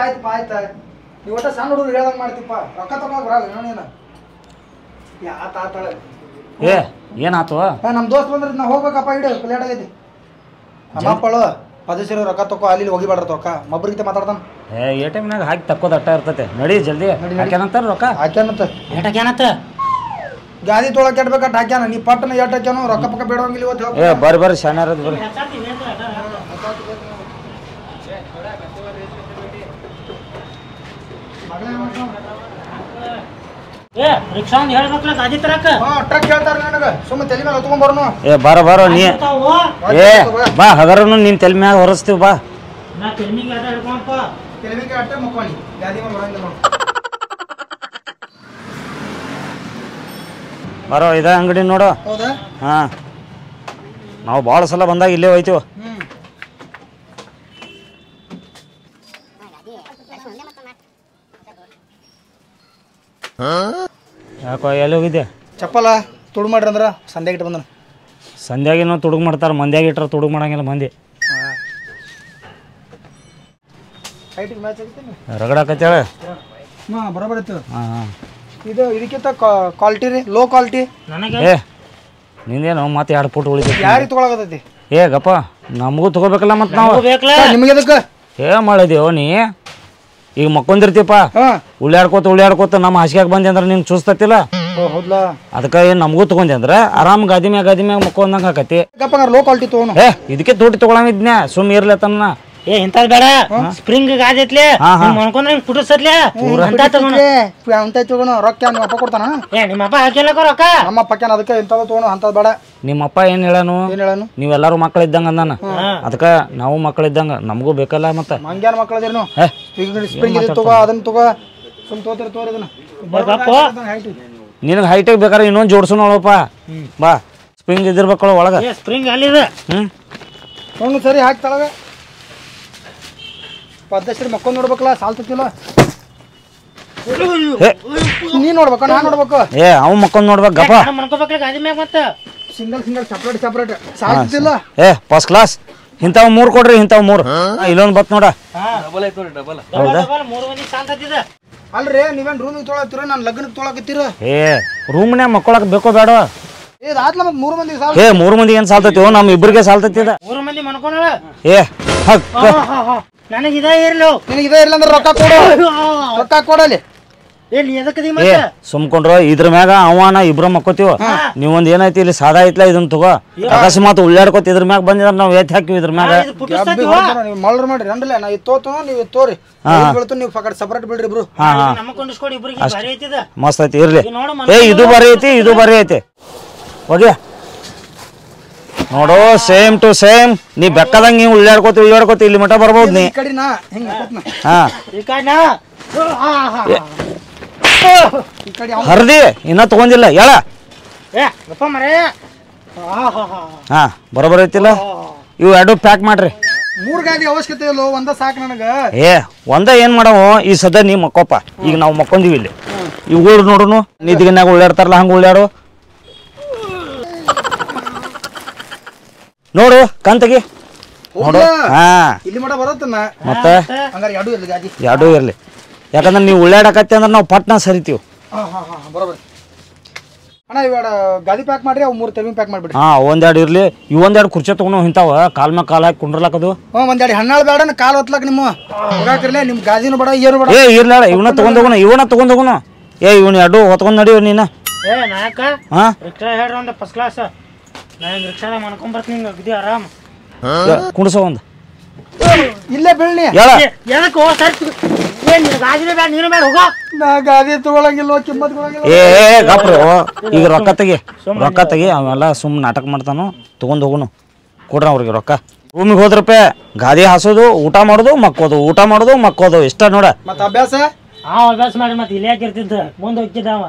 ಆಯ್ತು ನೀವು ಒಟ್ಟ ಸಣ್ಣ ಹುಡುಗರು ಹೇಳ್ದಂಗೆ ಮಾಡ್ತೀಪ್ಪ ರೊಕ್ಕ ತಗೊಂಡ್ ಬರಲ್ಲ ನೋಡೇನ ಆತಾಳೆ ಏ ಏನಾತು ನಮ್ಮ ದೋಸ್ತ್ ಬಂದ್ರೆ ನಾ ಹೋಗ್ಬೇಕಪ್ಪ ಇಡು ಲೇಟ್ ಆಗೈತಿ ಅಮ್ಮಪ್ಪಳು ಪದಸಿರೋ ರೊಕ್ಕ ತಗೋ ಅಲ್ಲಿ ಹೋಗಿಬೇಡ್ರ ರೊಕ್ಕ ಮಬ್ಬರಿಗೆ ಮಾತಾಡ್ತಾನ ಎ ಟೈಮ್ನಾಗ ಹಾಕಿ ತಕ್ಕೋದು ಅಟ್ಟ ಇರ್ತೈತೆ ನಡಿ ಜಲ್ದಿ ಹಾಕ್ಯಾನಂತಾರ ರೊಕ್ಕ ಹಾಕ್ಯಾನಂತ ಏಟಾಕ್ಯಾನಂತ ಗಾದಿ ತೊಳಕ್ ಕೆಡ್ಬೇಕಂತ ಹಾಕ್ಯಾನ ನೀ ಪಟ್ಟನ ಎಟ್ ಹಾಕ್ಯಾನು ರೊಕ್ಕ ಪಕ್ಕ ಬೇಡವಂಗಿಲ್ಲ ಇವತ್ತು ಏ ಬರ್ರಿ ಶಾನ್ಯಾರದ್ ಬರ್ರಿ ರಿಕ್ಷಾ ಹೇಳ್ಬೇಕಲ್ಲ ಗಾದಿ ತರಕ ಟ್ರಕ್ ಹೇಳ್ತಾರ ನನಗ ಸುಮ್ಮ ತಲೆ ಮೇಲೆ ಹೊತ್ಕೊಂಡ್ ಬರ್ನು ಏ ಬರೋ ನೀ ಏ ಬಾ ಹಗರನು ನಿನ್ ತಲೆ ಮ್ಯಾಗ ಹೊರಸ್ತೀವಿ ಬಾ ನಾ ತೆಲ್ಮಿಗೆ ಅದ ಹಿಡ್ಕೊಂಡಪ್ಪ ತೆಲೆಮಿಗೆ ಅಟ್ಟೆ ಮುಕ್ಕೊಳ್ಳಿ ಗಾದಿ ಮೇಲೆ ಬರಂಗಿಲ್ಲ ನೋಡು ಬರೋ ಇದ ಅಂಗಡಿ ನೋಡು ಹೌದಾ ಹಾ ನಾವು ಭಾಳ ಸಲ ಬಂದಾಗ ಇಲ್ಲೇ ಹೋಯ್ತೀವಿ ಯಾಕೋ ಎಲ್ಲಿ ಹೋಗಿದ್ದೆ ಚಪ್ಪಲ ತುಡು ಮಾಡ್ರಿ ಅಂದ್ರ ಸಂಧ್ಯಾಗ ಇಟ್ಟು ಬಂದನ ಸಂಧ್ಯಾಗಿನೂ ತುಡುಗ್ ಮಾಡ್ತಾರೆ ಮಂದ್ಯಾಗ ಇಟ್ರೆ ತುಡುಗ್ ಮಾಡಂಗಿಲ್ಲ ಮಂದಿ ಹೈಟಿಗೆ ಮ್ಯಾಚ್ ಆಗಿತ್ತೇನೆ ರಗಡಾಕತ್ತೇಳ ಹಾಂ ಬರೋಬರ್ ಇತ್ತು ಹಾಂ ಇದು ಇದಕ್ಕಿಂತ ಕ್ವಾಲಿಟಿ ರೀ ಲೋ ಕ್ವಾಲಿಟಿ ನನಗೆ ಏ ನಿಂದೇನು ಮತ್ತೆ 2 ಫುಟ್ ಉಳಿತೈತಿ ಯಾರಿಗೆ ತೊಗೊಳಕತ್ತೈತಿ ಏ ಗಪ್ಪ ನಮಗೂ ತಗೋಬೇಕಲ್ಲ ಮತ್ತೆ ನಾವು ಬೇಕಲ್ಲ ನಿಮಗೆ ಅದಕ್ಕೆ ಏ ಮಾಡಿದೆವು ನೀ ಈಗ ಮಕ್ಕೊಂದಿರ್ತೀಪ್ಪ ಹಾಂ ಉಳ್ಳಾಡ್ಕೋತ ನಮ್ಮ ಹಾಸಿಗೆ ಬಂದೆ ಅಂದ್ರೆ ನಿಂಗೆ ಚೂಸ್ತತಿಲ್ಲ ಹೌದಾ ಅದಕ್ಕೆ ಏನು ನಮಗೂ ತಗೊಂಡೆ ಅಂದ್ರೆ ಆರಾಮ್ ಗಾದಿ ಮ್ಯಾಗ ಮಕ್ಕೊಂದಂಗೆ ಆಕತಿ ಗಪ್ಪ ಲೋ ಕ್ವಾಲಿಟಿ ತೊಗೊನು ಏ ಇದಕ್ಕೆ ತೋಟಿ ತಗೊಳಂಗಿದ್ನ್ಯಾ ಸುಮ್ ಇರ್ಲತ್ತನ್ನ ಏ ಇಂಥದ್ ಬೇಡ ಸ್ಪ್ರಿಂಗ್ ಗಾದೈತ್ಲೆ ಮಣ್ಕೊಂಡ್ರೆ ಕುಡಿಸತ್ಲೆ ಅಂತ ತಗೋಣ ಅಂತ ತೊಗೊನು ರೊಕ್ಕ ನಿಮ್ಮ ಅಪ್ಪ ಕೊಡ್ತಾನ ಏ ನಿಮ್ಮ ಅಪ್ಪ ಹಾಕಿಲ್ಲಕ ರೊಕ್ಕ ನಮ್ಮ ಅಪ್ಪಕ್ಕೇನು ಅದಕ್ಕೆ ಇಂಥದ್ದು ತೊಗೊನು ಅಂಥದ್ದು ಬೇಡ ನಿಮ್ಮಪ್ಪ ಏನ್ ಹೇಳನು ಏನು ಹೇಳನು ನೀವೆಲ್ಲರೂ ಮಕ್ಕಳಿದ್ದಂಗ ಅಂದಾನ ಅದಕ್ಕೆ ನಾವು ಮಕ್ಕಳಿದ್ದಂಗ ನಮಗೂ ಬೇಕಲ್ಲ ಮತ್ತೆ ಮಂಗ್ಯಾನ ಮಕ್ಕಳದೇನು ನೀವು ಸ್ಪ್ರಿಂಗ್ ಇದು ತಗೋ ಅದನ್ನ ತಗೋ ಸುಮ್ ತೋರಿ ಅದನ್ನ ನಿನಗೆ ಹೈಟಿಗೆ ಬೇಕಾದ್ರೆ ಇನ್ನೊಂದು ಜೋಡ್ಸು ನೋಡಪ್ಪ ಬಾ ಸ್ಪ್ರಿಂಗ್ ಇದಿರ್ಬೇಕಲ್ಲ ಒಳಗ ಸ್ಪ್ರಿಂಗ್ ಅಲ್ಲಿದೆ ಹ್ಞೂ ಸರಿ ಹಾಕಿ ತಳಗ ಪದ್ದಶ್ರೀ ಮಕ್ಕೊಂಡ್ ನೋಡ್ಬೇಕಲ್ಲ ಸಾಲ್ತಿಲ್ಲ ನೀ ನೋಡ್ಬೇಕು ನಾ ನೋಡ್ಬೇಕು ಏ ಅವ್ ಮಕ್ಕೊಂಡ್ ನೋಡ್ಬೇಕು ಗಪ್ಪ ಮಣ್ಕೋಬೇಕ್ರಿ ಗಾದಿ ಮ್ಯಾಗ ಮತ್ತೆ ಸಿಂಗಲ್ ಸಪ್ರೇಟ್ ಸಾಲ್ತಿಲ್ಲ ಏ ಫಸ್ಟ್ ಕ್ಲಾಸ್ ಇಂಥವ್ 3 ಕೊಡ್ರಿ ಇಂಥವ್ 3 ಇಲ್ಲೊಂದು ಬತ್ ನೋಡ ಡಬಲ್ 3 ಮಂದಿ ಸಾಲ್ತತ್ತಿದೆ ಅಲ್ರಿ ನೀವೇನ್ ರೂಮಿಗೆ ತೊಳತ್ತೀರ ನಾನು ಲಗ್ನಕ್ಕೆ ತೊಳಕತ್ತೀರ ಏ ರೂಮ್ನ್ಯಾಗ ಮಕ್ಕೊಳಕ್ ಬೇಕೋ ಬೇಡ ಇದಾತ್ಲ ಮತ್ತೆ 3 ಮಂದಿ ಸಾಲ ಏ 3 ಮಂದಿ ಏನ್ ಸಾಲ್ತೈತಿವೋ ನಮ್ಮ ಇಬ್ಬರಿಗೆ ಸಾಲ್ತೈತಿದ 3 ಮಂದಿ ಮಣ್ಕೊಂಡ ಏ ನನಗೆ ಇದ ಇರ್ಲು ನಿನಗೆ ಇದೇ ಇಲ್ಲ ಅಂದ್ರೆ ರೊಕ್ಕ ಕೊಡಲಿ ಎಲ್ಲಿ ಎದಕ್ಕದಿ ಏ ಮತ್ತೆ ಸುಮ್ಕೊಂಡ್ರ ಇದ್ರ ಮ್ಯಾಗ ಅವನ ಇಬ್ರ ಮಕ್ಕೋತೀವ ನೀವೊಂದ್ ಏನೈತಿ ಇಲ್ಲಿ ಸಾದಾ ಐತ್ಲ ಇದನ್ ತಗೋ ಅಕಸ್ಮಾತ್ ಉಳ್ಳಾಡ್ಕೋತ ಇದ್ರ ಮ್ಯಾಗ ಬಂದಿದ್ರ ನಾವ್ ಎತ್ ಹಾಕಿವಿ ಇದ್ರ ಮ್ಯಾಗ ಇದು ಪುಟ್ಟಿಸ್ತೈತಿವ ನೀವು ಮಳ್ರ ಮಾಡ್ರಿ ಅಂದ್ರಲ್ಲ ನಾ ಇದು ತೋತು ನೀವು ತೋರಿ ಬೀಳ್ತು ನೀವು ಪಕಡ್ ಸಪ್ರೇಟ್ ಬಿಡ್ರಿ ಇಬ್ರು ನಮ್ಮ ಕೊಂಡಿಸ್ಕೊಡಿ ಇಬ್ರಿಗೆ ಭಾರಿ ಐತಿದ ಮಸ್ತ್ ಐತಿ ಇರ್ಲಿ ನೋಡು ಏ ಇದು ಬರೀ ಐತಿ ಇದು ಬರೀ ಐತಿ ಹೋಗಿ ನೋಡು ಸೇಮ್ ಟು ಸೇಮ್ ನೀ ಬೆಕ್ಕದಂಗ ನೀವು ಉಳ್ಳಾಡ್ಕೋತಿ ಇಲ್ಲಿ ಮಠ ಬರ್ಬೋದು ನೀ ಈ ಕಡೆ ನಾ ಹಿಂಗ ಹಾ ಈ ಕಡೆ ಈ ಕಡೆ ಹರ್ದಿ ಇನ್ನ ತಗೊಂಡಿಲ್ಲ ಹೇಳ ಏ ಗಪ್ಪ ಮರೇ ಹಾ ಬರೋಬರ್ ಐತಿಲ್ಲ ಇವು 2 ಪ್ಯಾಕ್ ಮಾಡ್ರಿ 3 ಗಾದಿ ಅವಶ್ಯಕತೆ ಇಲ್ಲ ಒಂದ ಸಾಕು ನನಗ ಏ ಒಂದ ಏನ್ ಮಾಡವು ಈ ಸದ ನೀ ಮಕ್ಕೋಪ ಈಗ ನಾವು ಮಕ್ಕೊಂದಿವಿ ಇಲ್ಲಿ ಇವ್ರು ನೋಡುನು ನಿಧಿಗನ್ಯಾಗ ಉಳ್ಳಾಡ್ತಾರಲ್ಲ ಹಂಗ ಉಳ್ಳಾಡು ನೋಡು ಕಂತಗಿ ನೋಡು ಹಾ ಇಲ್ಲಿ ಮಠ ಬರತ್ತನ್ನ ಮತ್ತೆ ಹಂಗಾರೆ ಎರಡು ಇಲ್ಲ ಗಾದಿ 2 ಇರ್ಲಿ ಯಾಕಂದ್ರೆ ನೀವು ಉಳ್ಳಾಡಕತ್ತಿ ಅಂದ್ರೆ ನಾವು ಪಟ್ನ ಸರಿತೀವಿ ಬರೋಬರ್ ಅಣ್ಣ ಇವಾಗ ಗಾದಿ ಪ್ಯಾಕ್ ಮಾಡ್ರಿ ಅವು 3 ತೆಲುಗು ಪ್ಯಾಕ್ ಮಾಡ್ಬಿಡ್ರಿ ಹಾ ಒಂದೆರಡು ಇರ್ಲಿ ಇವೊಂದೆರಡು ಕುರ್ಚಿ ತಗೊಂಡು ಇಂತಾವ ಕಾಲ್ ಮ್ಯಾಗ ಕಾಲ್ ಹಾಕಿ ಕುಂಡ್ರಲಕ್ಕದು ಒಂದೆರಡು ಹಣ್ಣಾಳು ಬೇಡ ಕಾಲು ಹೊತ್ಲಕ್ ನಿಮ್ಮ ಹೋಗಾಕಿರ್ಲಿ ನಿಮ್ ಗಾದಿನೂ ಬೇಡ ಏನು ಬೇಡ ಏ ಇರ್ಲ ಇವನ್ನ ತಗೊಂಡ್ ಹೋಗೋಣ ಏ ಇವನ್ 2 ಹೊತ್ಕೊಂಡ್ ನಡಿವ ನೀನ ಏ ನಾಯಕ ಹಾ ರಿಕ್ಷಾ ಹೇಳ್ರಿ ಒಂದು ಫಸ್ಟ್ ಕ್ಲಾಸ್ ನಾನು ರಿಕ್ಷಾದ ಮಾಡ್ಕೊಂಡ್ ಬರ್ತೀನಿ ಅಗದಿ ಆರಾಮ್ ಕುಂಡ್ಸೋ ಒಂದು ಇಲ್ಲೇ ಬೀಳ್ನಿ ಎದಕ್ಕೆ ಸರ್ ಏನ್ ಗಾದಿನೇ ಬೇಡ ನೀನು ಬೇಡ ಹೋಗೋ ನಾ ಗಾದಿ ತಗೊಳಂಗಿಲ್ಲ ಕಿಮ್ಮತ್ ಕೊಡಂಗಿಲ್ಲ ಏ ಗಪ್ರು ಈಗ ರೊಕ್ಕ ತೆಗಿ ಅವೆಲ್ಲ ಸುಮ್ ನಾಟಕ ಮಾಡ್ತಾನು ತಗೊಂಡ್ ಹೋಗುನು ಕೊಡ್ರ ಅವ್ರಿಗೆ ರೊಕ್ಕ ರೂಮಿಗೆ ಹೋದ್ರಪ್ಪ ಗಾದಿ ಹಾಸೋದು ಊಟ ಮಾಡೋದು ಮಕ್ಕೋದು ಇಷ್ಟ ನೋಡ ಮತ್ತ ಅಭ್ಯಾಸ ಅಭ್ಯಾಸ ಮಾಡಿ ಮತ್ತೆ ಇಲ್ಲೇ ಹಾಕಿರ್ತಿದ್ದ ಮುಂದೆ ಹೋಗ್ತಿದ್ದಾವ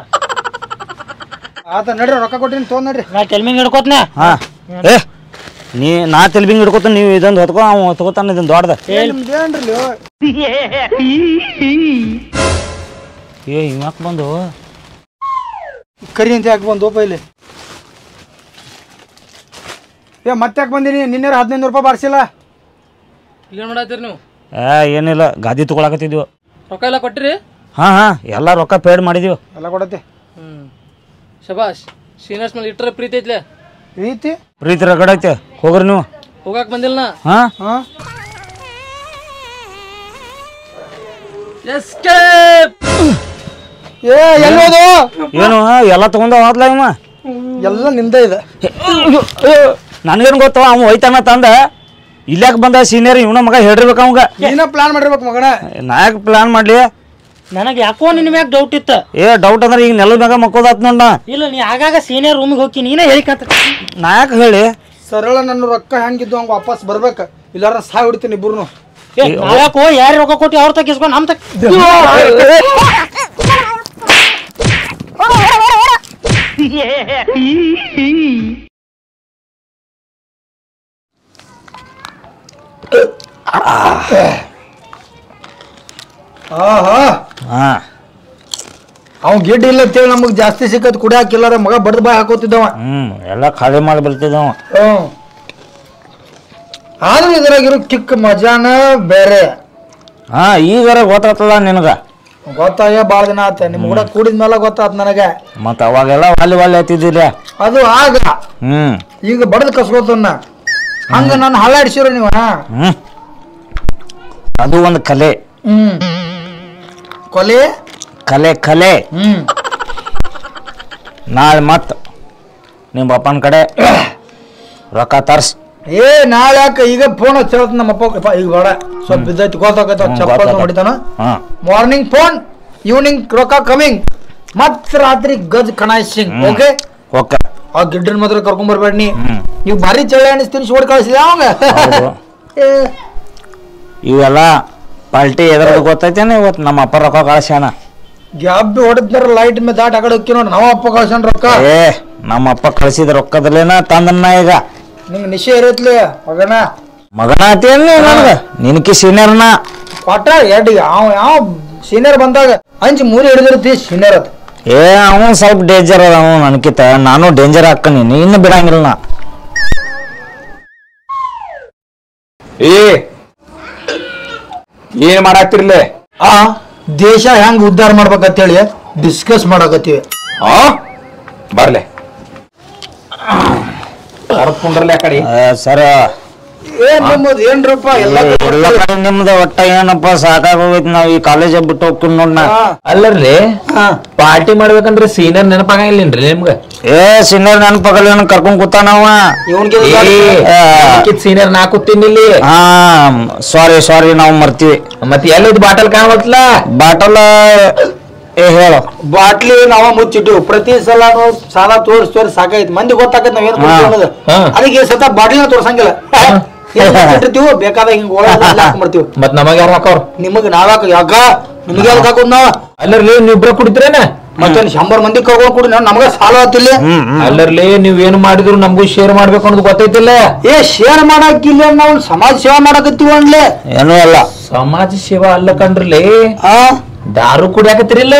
ಆತ ನಡ್ರಿ ರೊಕ್ಕ ಕೊಟ್ಟಿನಿ ತೊಗೊಂಡ್ ನಡ್ರಿ ನಾ ಟೆಲ್ಮಿಂಗ್ ಹಿಡ್ಕೋತ್ನ ಹಾ ಏ ನಾ ತೆಲ್ಬಿಂಗ್ ಹಿಡ್ಕೋತ ನೀವು ಇದೊಂದು ಹೊತ್ಕೊ ಅವ್ ಹೊತ್ಕೋತಾನ ಇದೊಂದು ದೊಡ್ಡದ ನಿಮ್ದೇನ್ರಿ ಏ ಇವ್ಯಾಕೆ ಬಂದು ಕರಿ ಅಂತ ಯಾಕೆ ಬಂದು ಇಲ್ಲಿ ಮತ್ತೆ ಯಾಕೆ ಬಂದಿನಿ ನಿನ್ನೆ 1500 ರೂಪಾಯಿ ಬಾರಿಸಿಲ್ಲ ಏನು ಮಾಡತ್ತೀರಿ ನೀವು ಏನಿಲ್ಲ ಗಾದಿ ತಗೊಳಕತ್ತಿದ್ವಿ. ರೊಕ್ಕ ಎಲ್ಲ ಕೊಟ್ಟಿರಿ? ಹಾ ಎಲ್ಲ ರೊಕ್ಕ ಪೇಡ್ ಮಾಡಿದೀವಿ. ಎಲ್ಲ ಕೊಡತ್ತೆ. ಶಬಾಷ್. ಸೀನಿಯರ್ಸ್ ಮೇಲೆ ಇಟ್ಟರೆ ಪ್ರೀತಿ ಐತ್ಲೆ. ಪ್ರೀತಿ ರಗಡ ಐತೆ. ಹೋಗ್ರಿ ನೀವು. ಹೋಗಾಕ್ ಬಂದಿಲ್ಲ ನಾ. ಹಾ ಎಸ್ಕೇಪ್. ಎಲ್ಲೋದು? ಏನು ಎಲ್ಲ ತಗೊಂಡ ಹೋದ್ಲ ಇವ? ಎಲ್ಲ ನಿಂದ ಇದೆ. ನನಗೇನು ಗೊತ್ತವ ಅವ ಹೋಯ್ತಾನ ತಂದ ಇಲ್ಯಾಕ ಬಂದ ಸೀನಿಯರ್ ಇವನ ಮಗ ಹೇಳಿರ್ಬೇಕು ಅವಂಗ. ನೀನ ಪ್ಲಾನ್ ಮಾಡಿರ್ಬೇಕು ಮಗನ. ನಾ ಯಾಕೆ ಪ್ಲಾನ್ ಮಾಡ್ಲಿ? ನನಗೆ ಯಾಕೋ ನಿನ್ ಮ್ಯಾಗ ಡೌಟ್ ಇತ್ತು. ಡೌಟ್ ಅಂದ್ರೆ ಈಗ ನೆಲದ ಮ್ಯಾಗ ಮಕ್ಕೋದಾತ್ ನೋಡ. ಇಲ್ಲ ನೀ ಆಗಾಗ ಸೀನಿಯರ್ ರೂಮಿಗೆ ಹೋಗಿ ನೀನೇ ಹೇಳಿಕಂತ. ನಾ ಯಾಕೆ ಹೇಳಿ? ಸರಳ ನನ್ನ ರೊಕ್ಕ ಹೆಂಗಿದ್ದು ಹಂಗ ವಾಪಸ್ ಬರ್ಬೇಕು, ಇಲ್ಲಾರ ಸಾಯ್ ಹೊಡಿತೀನಿ ಇಬ್ರು. ಯಾಕೋ ಯಾರು ರೊಕ್ಕ ಕೊಟ್ಟು ಅವ್ರ ತಗಿಸ್ಕೊಂಡು ನಮ್ ತಗ. ಅವ್ ಗಿಡ್ ಇಲ್ಲ ಅಂತೇಳಿ ನಮಗ್ ಜಾಸ್ತಿ ಸಿಕ್ಕತ್ ಕುಡಿಯಾಕಿಲ್ಲಾರ ಮಗ ಬಡ್ದು ಬಾಯ್ ಹಾಕೋತಿದ್ದವ. ಎಲ್ಲ ಖಾಲಿ ಮಾಡಿ ಬರ್ತಿದ್ದವ. ಆದ್ರೆ ಇದ್ರಾಗಿರೋ ಕಿಕ್ ಮಜಾನ ಬೇರೆ. ಈಗಾರ ಗೊತ್ತಾಗ್ತದ ನಿನಗ? ಗೊತ್ತಾಗ ಬಾಳ ದಿನ ಆತ ನಿಮ್ ಕೂಡ ಕೂಡಿದ್ಮೇಲೆ ಗೊತ್ತಾತ್ ನನಗೆ. ಮತ್ತ ಅವಾಗೆಲ್ಲ ವಾಲಿ ಹತ್ತಿದಿಲ್ಲ ಅದು ಆಗ. ಈಗ ಬಡದ್ ಕಸ್ಕೋತನ್ನ ಹಂಗ ನಾನು ಹಳ್ಳಾಡಿಸಿರೋ ನೀವ. ಅದು ಒಂದು ಕಲೆ. ಕೊಲೆ ಕಲೆ ಕಲೆ. ನಾಳೆ ಮತ್ ನಿಮ್ಮ ಅಪ್ಪನ ಕಡೆ ರೊಕ್ಕ ತರ್ಸ್. ನಾಳೆ ಯಾಕ ಈಗ ಫೋನ್ ಹಚ್ಚ ನಮ್ಮ ಅಪ್ಪ. ಈಗ ಬೇಡ ಸ್ವಲ್ಪ ಬಿದ್ದೈತಿ ಗೊತ್ತಾಗತ್ತ. ಚಪ್ಪಲ್ ಹೊಡಿತಾನ. ಮಾರ್ನಿಂಗ್ ಫೋನ್, ಈವ್ನಿಂಗ್ ರೊಕ್ಕ ಕಮಿಂಗ್, ಮತ್ ರಾತ್ರಿ ಗಜ್ ಕಣಾಯಿಸಿಂಗ್. Okay okay. ಆ ಗಿಡ್ಡನ್ ಮಾತ್ರ ಕರ್ಕೊಂಡ್ ಬರ್ಬೇಡ ನೀ. ನೀವು ಭಾರಿ ಚಳಿ ಅನಿಸ್ತೀನಿ ಓಡ್ ಕಳಿಸಿದ ಅವಂಗ. ಇವೆಲ್ಲ ಪಾಲ್ಟಿ ಎದ್ರದ್ದು ಗೊತ್ತೈತೇನೆ. ಇವತ್ತು ನಮ್ಮ ಅಪ್ಪ ರೊಕ್ಕ ಕಳ್ಸ್ಯಾನ. ಗ್ಯಾಪ್ ಹೊಡೆದ್ರ ಲೈಟ್ ಮೇಲೆ ದಾಟ್ ಆ ಕಡೆ ಹೋಗಿ ನೋಡಿ. ನಾವ ಅಪ್ಪ ಕಳ್ಸನ್ ರೊಕ್ಕ. ನಮ್ಮ ಅಪ್ಪ ಕಳ್ಸಿದ ರೊಕ್ಕದಲ್ಲೇನ ತಂದನ್ನ ಈಗ. ನಿಂಗೆ ನಿಶೆ ಇರತ್ಲಿ ಮಗನ. ಮಗನ ಆತೇನ್ ನನಗ? ನಿನಕಿ ಸೀನಿಯರ್ನ ಪಾಠ ಎಡ್ ಯಾವ ಸೀನಿಯರ್ ಬಂದಾಗ ಹಂಚಿ ಮೂರಿ ಹಿಡಿದಿರ್ತಿ ಸೀನಿಯರ್ ಅದ. ಅವನು ಸ್ವಲ್ಪ ಡೇಂಜರ್ ಅದ. ಅವನು ನನಕಿತ ನಾನು ಡೇಂಜರ್ ಹಾಕನಿ. ಇನ್ನು ಬಿಡಂಗಿಲ್ಲ ನಾ. ಏನ್ ಮಾಡಾಕ್ತಿರ್ಲೆ? ದೇಶ ಹೆಂಗ್ ಉದ್ಧಾರ ಮಾಡ್ಬೇಕಂತೇಳಿ ಡಿಸ್ಕಸ್ ಮಾಡಕತ್ತೀವಿ. ಬರ್ಲೆ ಕರ್ಕೊಂಡ್ರಲ್ಲ ಆ ಕಡೆ. ಸರ ಏನ್ರಪ್ಪ ಎಲ್ಲ ಕಡೆ ನಿಮ್ದು ಒಟ್ಟ ಏನಪ್ಪ ಸಾಕಾಗೋಗೈತಿ. ನಾವ್ ಈ ಕಾಲೇಜ್ ಬಿಟ್ಟು ಹೋಗ್ತೀನಿ ನೋಡ್ನ. ಅಲ್ಲರ್ಲಿ ಪಾರ್ಟಿ ಮಾಡ್ಬೇಕಂದ್ರೆ ಸೀನಿಯರ್ ನೆನಪಾಗಿಲ್ಲೇನ್ರಿ ನಿಮ್ಗ? ಸೀನಿಯರ್ ನೆನಪಾಗಲ್ಲ ಕರ್ಕೊಂಡ್ ಕೂತಾನವ. ಸೀನಿಯರ್ ನಾ ಕೂತೀನಿ ಇಲ್ಲಿ. ಸಾರಿ ನಾವು ಮರ್ತೀವಿ. ಮತ್ತೆ ಎಲ್ಲದ್ ಬಾಟಲ್ ಕಾಣವತ್ಲ? ಬಾಟಲ್ ಹೇಳು. ಬಾಟ್ಲಿ ನಾವ ಮುಚ್ಚಿಟ್ಟು ಪ್ರತಿ ಸಲ ಸಾಲ ತೋರಿಸ್ ಸಾಕೈತಿ. ಮಂದಿ ಗೊತ್ತಾಗತ್ ನಾವ್ ಏನ್ ಅದಕ್ಕೆ ಸತ ಬಾಟ್ಲಿನ ತೋರ್ಸಂಗಿಲ್ಲ. ಇಟ್ಟಿರ್ತೀವಿ ಬೇಕಾದಾಗ ಹಿಂಗ್ ಹಾಕೊಂಡ್ಬರ್ತೀವಿ. ಮತ್ ನಮಗ ಯಾರು ಹಾಕೋರ್? ನಿಮಗ್ ನಾವ್ಯಾಕ ಯಾಕ ನಿಮ್ಗೆ ಯಾಕೆ ಹಾಕೋದ್ ನಾವ? ಅಲ್ಲರ್ಲಿ ನೀವಿಬ್ರ ಕುಡಿದ್ರೇನ? ಮತ್ತೆ 100 ಮಂದಿ ಕರ್ಕೊಂಡ್ ಕುಡಿ ನಮಗ ಸಾಲ ಆತಿಲ್ಲ. ಅಲ್ಲರ್ಲಿ ನೀವ್ ಏನ್ ಮಾಡಿದ್ರು ನಮಗೂ ಶೇರ್ ಮಾಡ್ಬೇಕು ಅನ್ನೋದು ಗೊತ್ತೈತಿಲ್ಲ. ಶೇರ್ ಮಾಡಾಕಿಲ್ಲ, ನಾವು ಸಮಾಜ ಸೇವಾ ಮಾಡಕತ್ತೀವಿ ಅನ್ಲೆ. ಏನೂ ಅಲ್ಲ. ಸಮಾಜ ಸೇವಾ ಅಲ್ಲ ಕಣ್ರಿ. ದಾರು ಕುಡಿಯಾಕತ್ತಿರಿಲ್ಲ.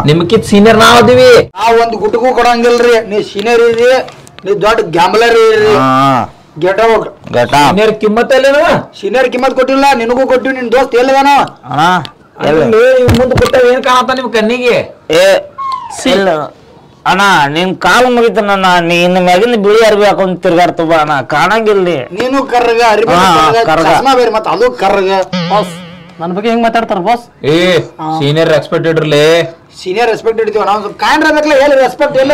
ನಿಮ್ಕಿತ್ ಸೀನಿಯರ್ ನಾವ್ ಅದೀವಿ. ನಾವ್ ಒಂದ್ ಗುಟ್ಗೂ ಕೊಡಂಗಿಲ್ರಿ. ನೀ ಸೀನಿಯರ್ ಇರಿ, ನೀ ದೊಡ್ಡ ಗ್ಯಾಂಬ್ಲರ್ ಇರಿ. Get out. ಸೀನಿಯರ್ ಕಿಮ್ಮತ್ ಅಲ್ಲೇನ? ಸೀನಿಯರ್ ಕಿಮ್ಮತ್ ಕೊಟ್ಟಿಲ್ಲ, ನಿನಗೂ ಕೊಟ್ಟಿವಿ. ನಿನ್ ದೋಸ್ತ್ ಎಲ್ಲದಾನ? ಮುಂದೆ ಕೊಟ್ಟ ಏನ್ ಕಾಣತ್ತ ನಿಮ್ ಕಣ್ಣಿಗೆ? ಅಣ್ಣ ನಿನ್ ಕಾಲು ಮುಗಿತ. ಇನ್ನು ಮ್ಯಾಗಿಂದ ಬಿಳಿ ಅರ್ಬಿ ಹಾಕೊಂಡ್ ತಿರ್ಗಾಡ್ತವ ಅಣ್ಣ. ಕಾಣಂಗಿಲ್ಲ. ನೀನು ಕರ್ರಗ ಅರಿಬಿ ಬೇರೆ ಮತ್ತ ಅದು ಕರ್ರಗ. ನನ್ನ ಬಗ್ಗೆ ಹೆಂಗ್ ಮಾತಾಡ್ತಾರ ಬಾಸ್? ಸೀನಿಯರ್ ರೆಸ್ಪೆಕ್ಟ್ ಇಡ್ರಲಿ. ಸೀನಿಯರ್ ರೆಸ್ಪೆಕ್ಟ್ ಇಡ್ತೀವಿ ನಾವು. ಸ್ವಲ್ಪ ಕಾಣ್ರಬೇಕಲ್ಲ, ಎಲ್ಲಿ ರೆಸ್ಪೆಕ್ಟ್ ಎಲ್ಲ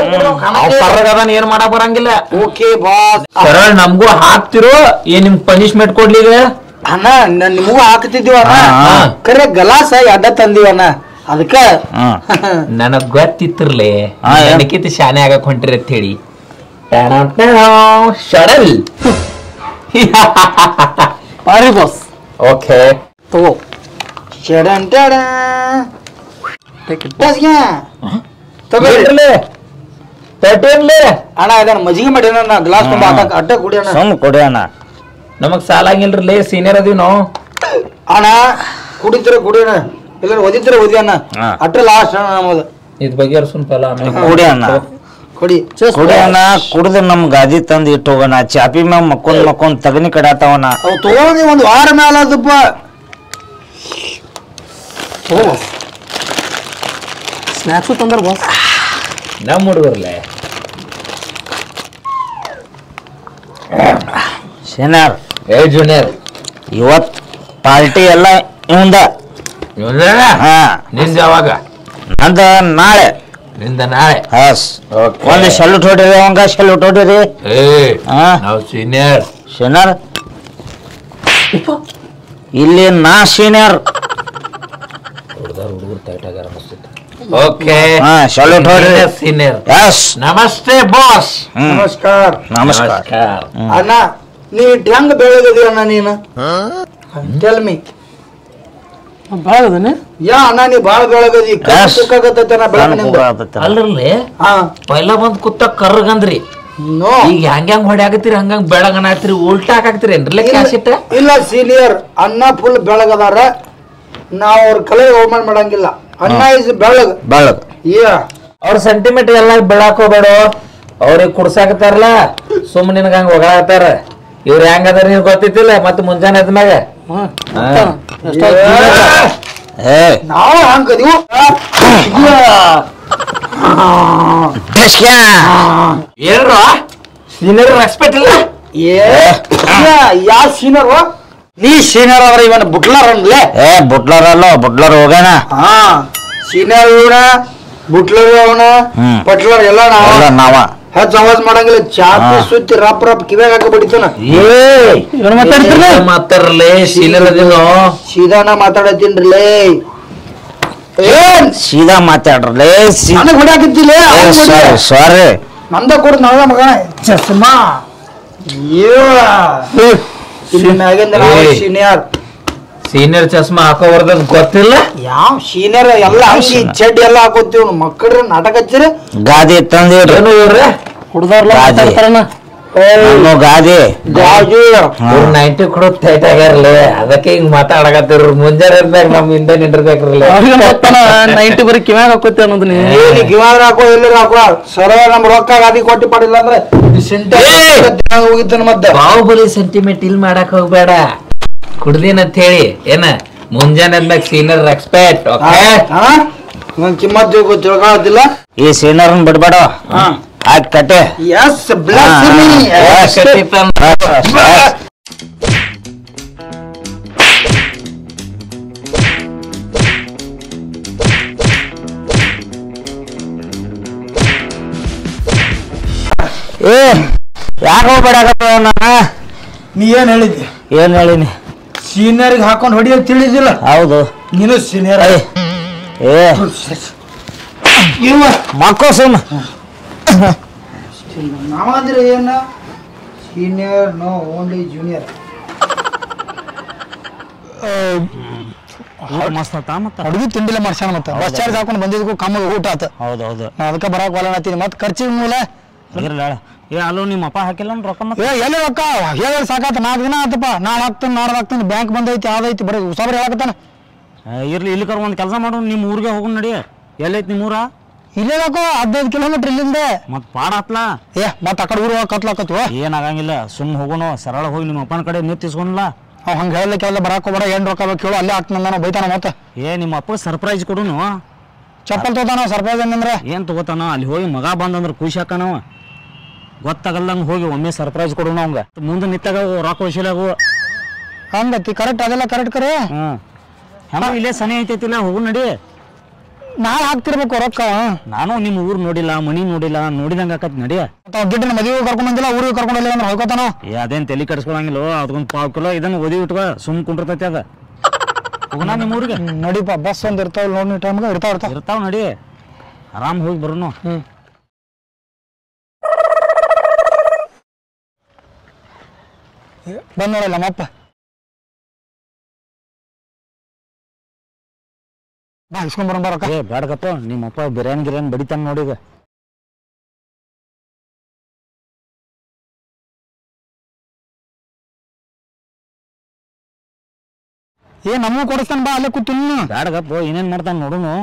ಏನ್ ಮಾಡಕ್ ಬರಂಗಿಲ್ಲ. Okay boss. ಸರಳ ನಮ್ಗೂ ಹಾಕ್ತಿರೋ ಏನ್ ನಿಮ್ ಪನಿಷ್ಮೆಂಟ್ ಕೊಡ್ಲಿಗ? ಅಣ್ಣ ನಿಮಗೂ ಹಾಕ್ತಿದ್ದೀವ ಅಣ್ಣ. ಕರೆ ಗಲಾಸ ಅಡ್ಡ ತಂದಿವಣ್ಣ. ಅದಕ್ಕ ನನಗ್ ಗೊತ್ತಿತ್ತಿರ್ಲಿ ನನಕಿತ್ ಶಾನೆ ಆಗಕ್ ಹೊಂಟ್ರಿ ಅಂತ ಹೇಳಿ. ಶಡಲ್ ಪಾರಿ ಬಾಸ್. ಓಕೆ ತಗೋ. ಅಣ್ಣ ಇದನ್ನ ಮಜ್ಜಿಗೆ ಮಾಡ್ಯಾನ ಗ್ಲಾಸ್ ತುಂಬ ಅಡ್ಡ ಕುಡಿಯೋಣ. ಕುಡಿಯೋಣ. ನಮಗ್ ಸಾಲ ಆಗಿಲ್ರಿ. ಸೀನಿಯರ್ ಅದೀವಿ ನಾವು. ಅಣ್ಣ ಕುಡಿತೀರ ಕುಡಿಯೋಣ, ಇಲ್ಲ ಓದಿದ್ರೆ ಓದಿ ಅಣ್ಣ. ಅಟ್ಟ ಲಾಸ್ಟ್ ಅಣ್ಣ ನಮ್ಮದು. ಇದ್ ಬಗ್ಗೆ ಸುಮ್ಪಲ್ಲ ಕುಡಿಯೋಣ. ಕೊಡಿ ಕುಡಿಯೋಣ. ಕುಡ್ದು ನಮ್ ಗಾದಿ ತಂದ್ ಇಟ್ಟು ಹೋಗೋಣ. ಚಾಪಿ ಮ್ಯಾಗ ಮಕ್ಕೊಂಡ್ ತಗನಿ ಕಡಾತವನ. ಅವ್ ತಗೊಂಡಿ ಒಂದ್ ವಾರ ಮ್ಯಾಲ ಅದಪ್ಪ. ಸ್ನ್ಯಾಕ್ಸು ತಂದ್ರ ಬಾಸ್. ನಮ್ಮ ಹುಡುಗರ್ಲೆ ಸೀನಿಯರ್ ಜೂನಿಯರ್ ಇವತ್ ಪಾರ್ಟಿ ಎಲ್ಲ ಇವಂದ. ಹಾ ನಿಂದ ಯಾವಾಗ? ನಂದ ನಾಳೆ. ನಿಂದ ನಾಳೆ. ಹಸ್ ಒಂದು ಸಲ್ಯೂಟ್ ಹೊಡಿರಿ ಅವಂಗ, ಸಲ್ಯೂಟ್ ಹೊಡಿರಿ. ನಾವು ಸೀನಿಯರ್. ಸೀನಿಯರ್ ಇಲ್ಲಿ ನಾ ಸೀನಿಯರ್. ಹುಡುಗರು ಟೈಟ್ ಆಗ್ಯಾರ ಅನಿಸ್ತೈತೆ. ಓಕೆ ಹಾ ಸಲ್ಯೂಟ್ ಹೊಡಿರಿ ಸೀನಿಯರ್. ಯಸ್ ನಮಸ್ತೆ ಬಾಸ್. ನಮಸ್ಕಾರ. ನಮಸ್ಕಾರ. ಅಣ್ಣ ನೀ ಹೆಂಗ್ ಬೆಳಗದಿ ಅಣ್ಣ ನೀನು? Tell me. ಭಾಳ ಅದನೆ ಯಾ ಅಣ್ಣ ನೀ ಬಾಳ ಬೆಳಗದಿ. ಸಿಕ್ಕಾಗತ್ತೈತೆ ಅಣ್ಣ ಬೆಳಗಿನಿಂದ. ಅಲ್ರಲ್ಲಿ ಹಾ ಪೈಲ ಬಂದ್ ಕುತ್ತ ಕರ್ಗಂದ್ರಿ. ನೋ ಈಗ ಹೆಂಗ್ ಹೊಡ್ಯಾಕತ್ತೀರಿ ಹಂಗಂಗ್ ಬೆಳಗನಾತ್ರಿ, ಉಲ್ಟಾ ಹಾಕಾಕ್ತಿರಿ ಏನ್ರಲ್ಲ ಕ್ಯಾಸೆಟ್? ಇಲ್ಲ ಸೀನಿಯರ್, ಅಣ್ಣ ಫುಲ್ ಬೆಳಗದಾರ. ನಾವ್ ಅವ್ರ ಕಲೆ ಅವಮಾನ ಮಾಡಂಗಿಲ್ಲ. ಅಣ್ಣ ಇಸ್ ಬೆಳಗ್ ಬೆಳಗ್. ಅವ್ರ ಸೆಂಟಿಮೆಂಟ್ ಎಲ್ಲ ಬೆಳಾಕ್ ಹೋಗ್ಬೇಡ. ಅವ್ರಿಗೆ ಕುಡ್ಸಾಕತ್ತಾರಲ್ಲ ಸುಮ್ಮನೆ ನಿನಗ ಹಂಗ ಹೊಗಳಾತಾರ. ಇವ್ರ ಹೆಂಗದಾರ ನೀನ್ ಗೊತ್ತಿತ್ತಿಲ್ಲ ಮತ್ತೆ ಮುಂಜಾನೆ ಎದ್ಮ್ಯಾಗ ಏ ನಾವು ಹಂಗದೀವು. ಏನ್ರ ಸೀನಿಯರ್ ರೆಸ್ಪೆಕ್ಟ್ ಇಲ್ಲ. ಯಾ ಸೀನಿಯರ್? ನೀ ಸೀನಿಯರ್ ಅವ್ರ ಇವನ್ ಬುಟ್ಲರ್ ಅನ್ಲೇ. ಏ ಬುಟ್ಲರ್ ಅಲ್ಲೋ, ಬುಟ್ಲರ್ ಹೋಗ್ಯಾನ. ಹಾ ಸೀನಿಯರ್ ಇವನ, ಬುಟ್ಲರ್ ಅವನ, ಬಟ್ಲರ್ ಎಲ್ಲ ನಾವ ಹೆಚ್ಚು ಅವಾಜ್ ಮಾಡಂಗಿಲ್ಲ. ಚಾಪಿ ಸುತ್ತಿ ರಪ್ ರಪ್ ಕಿವ್ಯಾಗ ಹಾಕಿ ಬಡಿತಾನ. ಮಾತಾಡ್ರಲೇ ಸೀನಿಯರ್ ಅದೇನೋ. ಸೀದಾನ ಮಾತಾಡತ್ತೀನ್ರಲೇ. ಏನ್ ಸೀದಾ ಮಾತಾಡ್ರಲೇ. ನನಗ್ ಹೊಡ್ಯಾಕತ್ತಿಲ್ಲ. ಸಾರಿ ನಂದ ಕೊಡ್ ನಳ ಮಗನ ಚಸ್ಮಾ. ಸೀನಿಯರ್ ಸೀನಿಯರ್ ಚಸ್ಮಾ ಹಾಕೋವರ್ದ ಗೊತ್ತಿಲ್ಲ. ಯಾವ ಸೀನಿಯರ್ ಎಲ್ಲ ಅಂಗಿ ಚಡ್ಡಿ ಎಲ್ಲ ಹಾಕೋತೀವ್ ಮಕ್ಕಳ್ರಿ. ನಾಟಕ ಹಚ್ಚಿರಿ ಗಾದಿ ತಂದಿಡ್ರಿ. ಏನು ಇವ್ರೆ ಹುಡುಗರ್ಲ ಮಾತಾಡ್ತಾರಣ್ಣ. ಗಾದಿ ಗಾಜು 90 ಕೊಡೋ ಟೈಟ್ ಆಗ್ಯಾರಲ್ಲ, ಅದಕ್ಕೆ ಹಿಂಗ್ ಮಾತಾಡಕತ್ತಿರ. ಮುಂಜಾನೆ ಎದ್ದಾಗ ನಮ್ ಹಿಂದ ನಿಂದಿರ್ಬೇಕ್ರಲ್ಲ. ಅವ್ರಿಗೆ ಗೊತ್ತಾನ 90 ಬರೀ ಕಿವ್ಯಾಗ ಹಾಕೋತಿ ಅನ್ನೋದು ನೀ. ಏನಿ ಗಿವಾದ್ರ ಹಾಕೋ ಎಲ್ಲರ ಹಾಕೋ ಸರ ನಮ್ ರೊಕ್ಕ ಗಾದಿ ಕೊಟ್ಟಿ ಪಡಿಲ್ಲ ಅಂದ್ರೆ ಹೋಗಿದ್ದಾನ ಮತ್ತೆ. ಬಾಹುಬಲಿ ಸೆಂಟಿಮೆಂಟ್ ಇಲ್ಲಿ ಮಾಡಕ್ ಹೋಗ್ಬೇಡ. ಕುಡ್ದಿನಂತ ಹೇಳಿ ಏನ ಮುಂಜಾನೆ ಎದ್ಮ್ಯಾಗ ಸೀನಿಯರ್ ರೆಸ್ಪೆಕ್ಟ್. ನನ್ ಕಿಮ್ಮತ್ ತಿಳ್ಕೊಳತಿಲ್ಲ. ಈ ಸೀನಿಯರ್ನ ಬಿಡ್ಬೇಡ. ಆಯ್ತು ಕಟ್ಟೆ. Yes bless me. ಏ ಯಾಕೆ ಹೋಗ್ಬೇಡಾಗತ್ತ ನಾನು? ನೀ ಏನ್ ಹೇಳಿದ್ದಿ? ಏನ್ ಹೇಳಿನಿ? ಸೀನಿಯರ್ಗೆ ಹಾಕೊಂಡ್ ಹೊಡಿಯೋದು ತಿಳಿದಿಲ್ಲ. ಹೌದು ನೀನು ಸೀನಿಯರ್. ಏ ಮಕ್ಕೋ ಸುಮ್ಮ. ನಾವಂದ್ರೆ ಏನ ಸೀನಿಯರ್ ನೋ ಓನ್ಲಿ ಜೂನಿಯರ್. ಮಸ್ತ್ ಆತ ಮತ್ತ ಅಡುಗೆ ತಿಂಡಿಲ್ಲ ಮಾಡ್ಸ್ಯಾನ. ಮತ್ತೆ ಬಸ್ ಚಾರ್ಜ್ ಹಾಕೊಂಡು ಬಂದಿದ್ದಕ್ಕೂ ಕಮ್ಮ ಊಟ ಆತ. ಹೌದೌದು ಅದಕ್ಕೆ ಬರಾಕ್ ಬರತೀನಿ. ಮತ್ತೆ ಖರ್ಚಿನ ಮೂಲ ಇರ್ಲ. ಏ ಅಲ್ಲೂ ನಿಮ್ಮ ಅಪ್ಪ ಹಾಕಿಲ್ಲ ರೊಕ್ಕ? ಮತ್ತೆ ಎಲ್ಲಿ ರೊಕ್ಕ ಹೇಳಿ ಸಾಕಾತ. 4 ದಿನ ಆತಪ್ಪ. ನಾಳೆ ಹಾಕ್ತೀನಿ ನಾಡ್ದು ಹಾಕ್ತೀನಿ. ಬ್ಯಾಂಕ್ ಬಂದೈತಿ ಯಾವ್ದೈತಿ ಬರೀ ಉಸಾಬರಿ ಹೇಳಕತ್ತಾನ. ಇರ್ಲಿ ಇಲ್ಲಿ ಕರ್ ಒಂದು ಕೆಲಸ ಮಾಡು, ನಿಮ್ಮ ಊರಿಗೆ ಹೋಗೋಣ ನಡಿ. ಎಲ್ಲೈತಿ ನಿಮ್ಮೂರ? ಇಲ್ಲೇ ಹಾಕೋ 15 ಕಿಲೋಮೀಟರ್ ಇಲ್ಲಿಂದ. ಮತ್ ಪಾಡ ಹತ್ಲ. ಮತ್ತೆ ಆ ಕಡೆ ಊರು ಕತ್ಲಾಕತ್ವ. ಏನಾಗಂಗಿಲ್ಲ, ಸುಮ್ ಹೋಗೋಣ. ಸರಳ ಹೋಗಿ ನಿಮ್ಮ ಅಪ್ಪನ ಕಡೆ ನೀರು ತಿಸ್ಕೊಂಡ್ಲ. ಅವ್ ಹಂಗೆ ಹೇಳಲಿಕ್ಕೆಲ್ಲ ಬರಾಕ್ ಹೋಗ್ಬೇಡ. ಏನ್ ರೊಕ್ಕ ಬೇಕು ಕೇಳು, ಅಲ್ಲೇ ಹಾಕ್ತಾನ. ನಾನು ಬೈತಾನ ಮತ್ತೆ. ಏ ನಿಮ್ಮ ಅಪ್ಪ ಸರ್ಪ್ರೈಸ್ ಕೊಡುನು. ಚಪ್ಪಲ್ ತೋತಾನ ಸರ್ಪ್ರೈಸ್ ಏನಂದ್ರೆ ಏನ್ ತಗೋತಾನ? ಅಲ್ಲಿ ಹೋಗಿ ಮಗ ಬಂದಂದ್ರೆ ಖುಷಿ ಹಾಕನವ. ಗೊತ್ತಾಗಲ್ಲಂಗೆ ಹೋಗಿ ಒಮ್ಮೆ ಸರ್ಪ್ರೈಸ್ ಕೊಡೋಣ ಅವಂಗ. ಮುಂದೆ ನಿತ್ತಾಗ ರೊಕ್ಕ ವಶೀಲಾಗು. ಹಂಗತಿ ಕರೆಕ್ಟ್ ಅದೆಲ್ಲ ಕರೆಕ್ಟ್ ಕರೆ. ಹೆಂಗ ಇಲ್ಲೇ ಸನಿ ಐತೈತಿಲ್ಲ, ಹೋಗು ನಡಿ. ನಾಳೆ ಹಾಕ್ತಿರ್ಬೇಕು ರೊಕ್ಕ. ನಾನು ನಿಮ್ಮ ಊರು ನೋಡಿಲ್ಲ, ಮನಿ ನೋಡಿಲ್ಲ, ನೋಡಿದಂಗ ಆಕತ್ ನಡಿ. ಗಿಡ್ಡ ಮದುವೆ ಕರ್ಕೊಂಡ್ ಬಂದಿಲ್ಲ, ಊರಿಗೆ ಕರ್ಕೊಂಡಿಲ್ಲ ಅಂದ್ರೆ ಹೋಗ್ತಾನ. ಏ ಅದೇನ್ ತಲೆ ಕಟ್ಸ್ಕೊಳಂಗಿಲ್ಲ. ಅದಕ್ಕೊಂದು 1/4 ಕಿಲೋ ಇದನ್ನ ಓದಿ ಇಟ್ಕೋ, ಸುಮ್ ಕುಂಡಿರ್ತೈತಿ ಅದ. ಹೋಗೋಣ ನಿಮ್ಮ ಊರಿಗೆ. ನಡಿಪ ಬಸ್ ಒಂದ್ ಇರ್ತಾವ ನೋಡಿ ಟೈಮ್ಗೆ ಇರ್ತಾವ ನಡಿ. ಆರಾಮ್ ಹೋಗಿ ಬರೋನು. ಬಂದ್ ನೋಡಲ್ಲ ನಮ್ಮಪ್ಪ. ಬಾ ಇಸ್ಕೊಂಡ್ ಬರೋಣ ರೊಕ್ಕ. ಏ ಬೇಡಕಪ್ಪ, ನಿಮ್ಮಪ್ಪ ಬಿರಿಯಾನಿ ಬಡಿತಾನ ನೋಡಿಗ. ನಮಗೂ ಕೊಡಿಸ್ತಾನ. ಬಾ ಅಲ್ಲೇ ಕೂತೀನಿ. ಬೇಡಗಪ್ಪ, ಏನೇನ್ ಮಾಡ್ತಾನ ನೋಡುನು.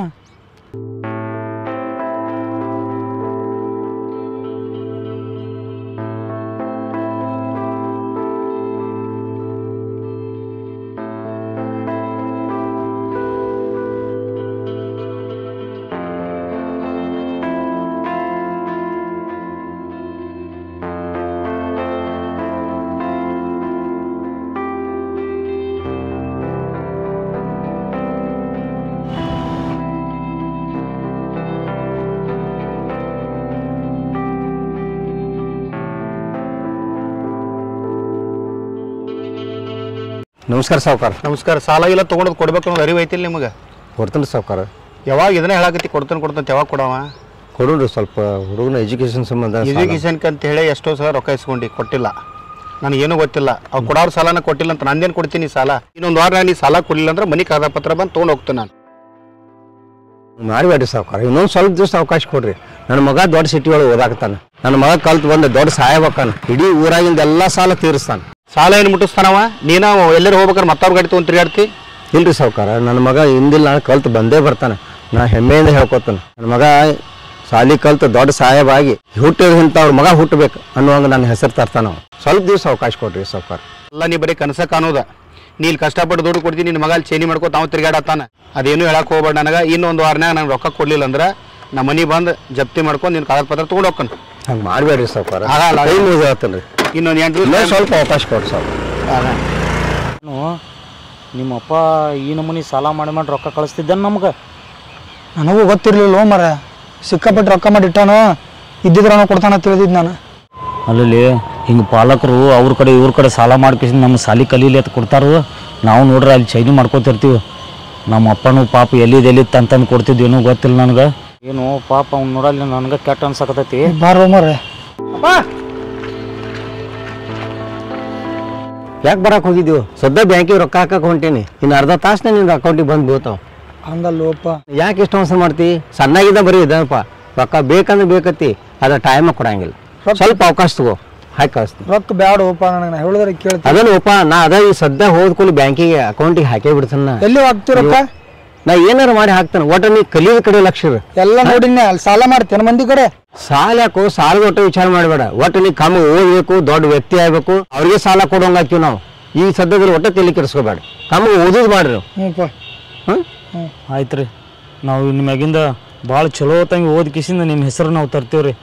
ನಮಸ್ಕಾರ ಸಾವ್ಕಾರ. ನಮಸ್ಕಾರ. ಸಾಲ ಇಲ್ಲ ತೊಗೊಂಡು ಕೊಡ್ಬೇಕು ಅನ್ನೋದು ಅರಿವು ಐತಿಲ್ಲ ನಿಮಗೆ? ಕೊಡ್ತೀನಿ ಸಾವ್ಕಾರ. ಯಾವಾಗ ಇದನ್ನ ಹೇಳಾಕತ್ತಿ ಕೊಡ್ತಾನೆ ಯಾವಾಗ ಕೊಡವ? ಕೊಡೋಣ್ರಿ ಸ್ವಲ್ಪ ಹುಡುಗನ ಎಜುಕೇಷನ್ ಸಂಬಂಧ. ಎಜುಕೇಷನ್ಗೆ ಅಂತ ಹೇಳಿ ಎಷ್ಟೋ ಸಲ ರೊಕ್ಕ ಇಸ್ಕೊಂಡು ಕೊಟ್ಟಿಲ್ಲ, ನನಗೇನು ಗೊತ್ತಿಲ್ಲ. ಅವ್ರು ಕೊಡೋರು ಸಾಲನ ಕೊಟ್ಟಿಲ್ಲ ಅಂತ ನಂದೇನು ಕೊಡ್ತೀನಿ ಸಾಲ? ಇನ್ನೊಂದು ವಾರ ನಾನು ಈ ಸಾಲ ಕೊಡಲಿಲ್ಲ ಅಂದ್ರೆ ಮನೆ ಕಾಗದ ಪತ್ರ ಬಂದು ತೊಗೊಂಡು ಹೋಗ್ತೀನಿ ನಾನು. ಮಾಡಬೇಡ್ರಿ ಸಾವ್ಕಾರ, ಇನ್ನೊಂದು ಸ್ವಲ್ಪ ದಿವಸ ಅವಕಾಶ ಕೊಡ್ರಿ. ನನ್ನ ಮಗ ದೊಡ್ಡ ಸಿಟಿ ಒಳಗೆ ಓದಾಕ್ತಾನೆ. ನನ್ನ ಮಗ ಕಲ್ತು ಬಂದು ದೊಡ್ಡ ಸಾಯಬೇಕಾನ, ಇಡೀ ಊರಾಗಿಂದ ಎಲ್ಲ ಸಾಲ ತೀರಿಸ್ತಾನೆ. ಸಾಲ ಏನು ಮುಟ್ಟಿಸ್ತಾನವ? ನೀನು ಎಲ್ಲರೂ ಹೋಗ್ಬೇಕಾರೆ ಮತ್ತವ್ರ ಗಾಡಿ ತೊಗೊಂಡು ತಿರುಗಾಡ್ತಿ? ಇಲ್ರಿ ಸಾವ್ಕಾರ, ನನ್ನ ಮಗ ಹಿಂದಿಲ್ಲ ನಾನು ಕಲ್ತು ಬಂದೇ ಬರ್ತಾನೆ. ನಾ ಹೆಮ್ಮೆಯಿಂದ ಹೇಳ್ಕೊತಾನೆ, ನನ್ನ ಮಗ ಸಾಲಿ ಕಲ್ತು ದೊಡ್ಡ ಸಾಹೇಬಾಗಿ ಹುಟ್ಟಿದಂಥ ಅವ್ರ ಮಗ ಹುಟ್ಟಬೇಕು ಅನ್ನುವಂಗೆ ನನ್ನ ಹೆಸರು ತರ್ತಾನ. ಸ್ವಲ್ಪ ದಿವಸ ಅವಕಾಶ ಕೊಡ್ರಿ ಸಾವ್ಕಾರ. ಎಲ್ಲ ನೀ ಬರೀ ಕನಸ ಕಾಣೋದ. ನೀ ಇಲ್ಲಿ ಕಷ್ಟಪಟ್ಟು ದುಡ್ಡು ಕೊಡ್ತೀನಿ, ನಿನ್ನ ಮಗ ಅಲ್ಲಿ ಚೇನಿ ಮಾಡ್ಕೊತ ಅವ್ನು ತಿರುಗಾಡತ್ತಾನ. ಅದೇನು ಹೇಳಕ್ಕೆ ಹೋಗ್ಬೇಡ ನನಗೆ. ಇನ್ನೊಂದು ವಾರನಾಗ ನಾನು ರೊಕ್ಕ ಕೊಡಲಿಲ್ಲ ಅಂದ್ರೆ ನಮ್ಮ ಮನೆ ಬಂದು ಜಪ್ತಿ ಮಾಡ್ಕೊಂಡು ನಿನ್ನ ಕಾಗದ ಪತ್ರ ತೊಗೊಂಡು ಹೋಗ್ತಾನೆ. ಹಂಗೆ ಮಾಡಬೇಡ್ರಿ ಸಾವ್ಕಾರ, ಹೇಳ್ತಾನೆ ರೀ. ಇನ್ನೊಂದು 8 ದಿವಸ ಸ್ವಲ್ಪ ಅವಕಾಶ ಕೊಡ್ರಿ ಸಾವ್ಕಾರ. ನಿಮ್ಮಪ್ಪ ಈ ನಮೂನಿ ಸಾಲ ಮಾಡಿ ರೊಕ್ಕ ಕಳಿಸ್ತಿದ್ದಾನೆ ನಮ್ಗೆ. ನನಗೂ ಗೊತ್ತಿರಲಿಲ್ಲ ಮರ, ಸಿಕ್ಕಾಪಟ್ಟೆ ರೊಕ್ಕ ಮಾಡಿ ಇಟ್ಟಾನು, ಇದ್ದಿದ್ರೆ ಕೊಡ್ತಾನ ತಿಳಿದಿದ್ದು ನಾನು. ಅಲ್ಲಿ ಹಿಂಗೆ ಪಾಲಕರು ಅವ್ರ ಕಡೆ ಇವ್ರ ಕಡೆ ಸಾಲ ಮಾಡ್ಕೇಸಿ ನಮ್ಮ ಸಾಲಿ ಕಲೀಲಿ ಅಂತ ಕೊಡ್ತಾರೋ. ನಾವು ನೋಡ್ರಿ ಅಲ್ಲಿ ಚೈನಿ ಮಾಡ್ಕೋತಿರ್ತೀವಿ. ನಮ್ಮ ಅಪ್ಪನೂ ಪಾಪ ಎಲ್ಲಿದ್ದು ಅಂತಂದು ಕೊಡ್ತಿದ್ವಿ, ಏನೂ ಗೊತ್ತಿಲ್ಲ ನನಗೆ. ಏನು ಪಾಪ ಅವ್ನು ನೋಡಲ್ಲಿ ನನಗೆ ಕೆಟ್ಟ ಅನ್ಸಕತೈತಿ. ಬಾರೋ ಮರ. ಯಾಕೆ ಬರಕ್ಕೆ ಹೋಗಿದ್ದೀವಿ? ಸದ್ಯ ಬ್ಯಾಂಕಿಗೆ ರೊಕ್ಕ ಹಾಕಕ್ಕೆ ಹೊಂಟೀನಿ. ಇನ್ನು ಅರ್ಧ ತಾಸನೇ ನಿನ್ನ ಅಕೌಂಟಿಗೆ ಬಂದು ಬೀಳ್ತಾವ. ಹಂಗಲ್ಲೋಪ, ಯಾಕೆ ಇಷ್ಟು ಅವಸರ ಮಾಡ್ತಿ? ಸಣ್ಣಾಗಿದ್ದ ಬರೀ ಇದಪ್ಪ, ರೊಕ್ಕ ಬೇಕಂದ್ರೆ ಬೇಕತ್ತಿ, ಅದ್ರ ಟೈಮಾಗ ಕೊಡಂಗಿಲ್ಲ. ಸ್ವಲ್ಪ ಅವಕಾಶ ತಗೋ, ಹಾಕಿ ಕಳಿಸ್ತೀನಿ. ರೊಕ್ಕ ಬ್ಯಾಡ ಓಪ, ನನಗೆ ಹೇಳಿದ್ರೆ ಕೇಳ್ತೀನಿ. ಅದನ್ನು ಓಪ, ನಾ ಅದ ಈ ಸದ್ಯ ಹೋದ್ಕೂಲಿ ಬ್ಯಾಂಕಿಗೆ ಅಕೌಂಟಿಗೆ ಹಾಕೇ ಬಿಡ್ತಾನ. ಎಲ್ಲಿ ಹೋಗ್ತಿ ರೊಕ್ಕ? ನಾ ಏನಾರು ಮಾಡಿ ಹಾಕ್ತಾನೆ. ಒಟ್ಟು ನೀ ಕಲಿಯೋದ ಕಡೆ ಲಕ್ಷ್ಯ ಇರು. ಎಲ್ಲ ನೋಡಿನಿ, ಅಲ್ಲಿ ಸಾಲ ಮಾಡ್ತೇನೆ ಮಂದಿ ಕಡೆ. ಸಾಲ ಯಾಕೋ ಸಾಲದ ಒಟ್ಟು ವಿಚಾರ ಮಾಡಬೇಡ. ಒಟ್ಟು ನೀ ಕಮ್ಮಿ ಓದಬೇಕು, ದೊಡ್ಡ ವ್ಯಕ್ತಿ ಆಗ್ಬೇಕು, ಅವ್ರಿಗೆ ಸಾಲ ಕೊಡೋಂಗ ಹಾಕಿವಿ ನಾವು. ಈ ಸದ್ಯದಲ್ಲಿ ಒಟ್ಟು ತಲೆ ಕೆಡಿಸ್ಕೋಬೇಡ, ಕಮ್ಮಿ ಓದೋದು ಮಾಡ್ರಿ. ಹ್ಞೂ ಆಯ್ತು ರೀ, ನಾವು ನಿಮ್ಯಾಗಿಂದ ಭಾಳ ಚಲೋ ತಂಗಿ ಓದ್ ಕಿಸಿಂದ ನಿಮ್ಮ ಹೆಸರು ನಾವು ತರ್ತೀವಿ ರೀ.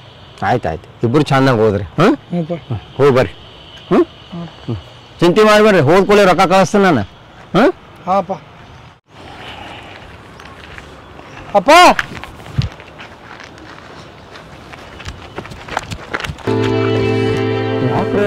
ಆಯ್ತು, ಇಬ್ಬರು ಚೆನ್ನಾಗಿ ಹೋದ್ರಿ. ಹೋಗಿ ಬರ್ರಿ. ಚಿಂತೆ ಮಾಡಬೇಡ್ರಿ, ಹೋದ್ಕೊಳ್ಳಿ ರೊಕ್ಕ ಕಳಿಸ್ತೀನಿ ನಾನು. ಹಾಪ ಅಪ್ಪ, ಯಾಕ್ರೆ